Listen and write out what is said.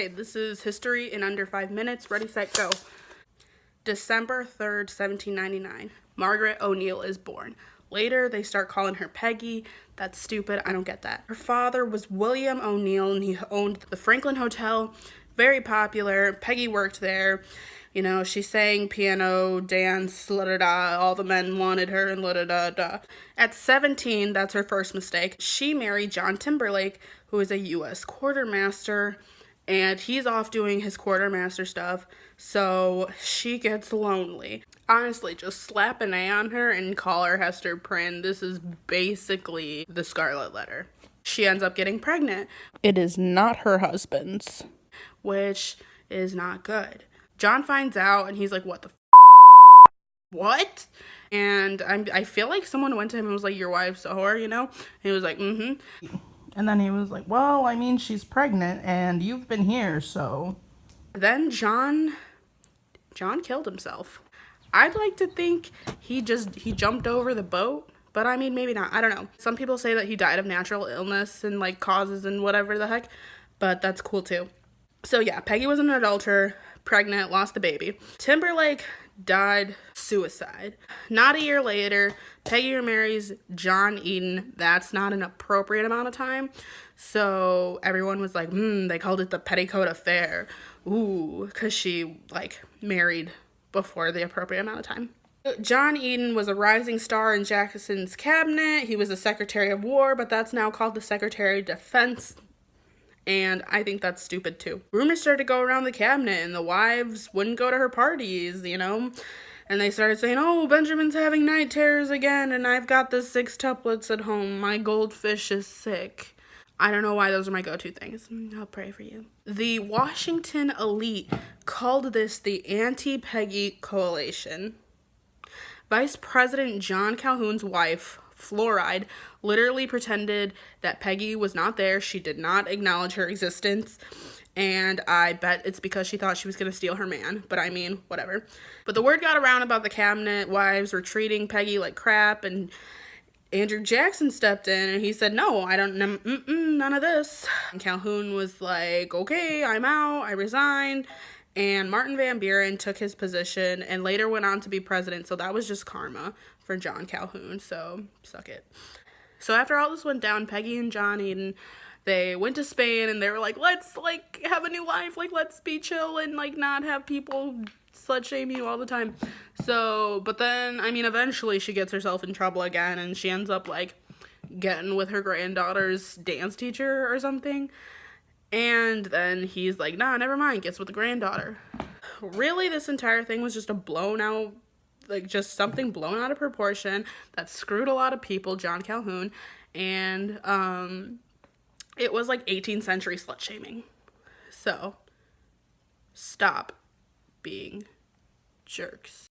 Okay, this is history in under 5 minutes. Ready, set, go. December 3rd, 1799. Margaret O'Neill is born. Later, they start calling her Peggy. That's stupid. I don't get that. Her father was William O'Neill, and he owned the Franklin Hotel. Very popular. Peggy worked there. You know, she sang piano, dance, la-da-da. All the men wanted her, and la-da-da-da. At 17, that's her first mistake. She married John Timberlake, who is a U.S. quartermaster, and he's off doing his quartermaster stuff, so she gets lonely. Honestly, just slap an A on her and call her Hester Prynne. This is basically the Scarlet Letter. She ends up getting pregnant. It is not her husband's, which is not good. John finds out, and he's like, what the what? And I feel like someone went to him and was like, your wife's a whore, you know? And he was like, mm-hmm. And then he was like, well, I mean, she's pregnant and you've been here, so. Then John killed himself. I'd like to think he jumped over the boat, but I mean, maybe not. I don't know. Some people say that he died of natural illness and like causes and whatever the heck, but that's cool too. So yeah, Peggy was an adulterer, pregnant, lost the baby. Timberlake died suicide. Not a year later, Peggy remarries John Eaton. That's not an appropriate amount of time. So everyone was like, they called it the petticoat affair. Ooh, because she like married before the appropriate amount of time. John Eaton was a rising star in Jackson's cabinet. He was the Secretary of War, but that's now called the Secretary of Defense. And I think that's stupid too. Rumors started to go around the cabinet and the wives wouldn't go to her parties, you know? And they started saying, oh, Benjamin's having night terrors again and I've got the 6 tuplets at home. My goldfish is sick. I don't know why those are my go-to things. I'll pray for you. The Washington elite called this the Anti-Peggy Coalition. Vice President John Calhoun's wife, Fluoride, literally pretended that Peggy was not there. She did not acknowledge her existence. And I bet it's because she thought she was going to steal her man. But I mean, whatever. But the word got around about the cabinet wives were treating Peggy like crap. And Andrew Jackson stepped in and he said, no, I don't, none of this. And Calhoun was like, okay, I'm out. I resigned. And Martin Van Buren took his position and later went on to be president. So that was just karma for John Calhoun. So suck it. So after all this went down, Peggy and John Eaton, they went to Spain and they were like, let's like have a new life. Like, let's be chill and like not have people slut shame you all the time. So, but then, I mean, eventually she gets herself in trouble again and she ends up like getting with her granddaughter's dance teacher or something. And then he's like, nah, never mind, gets with the granddaughter. Really, this entire thing was just a blown out, like just something blown out of proportion that screwed a lot of people, John Calhoun. And it was like 18th century slut shaming. So stop being jerks.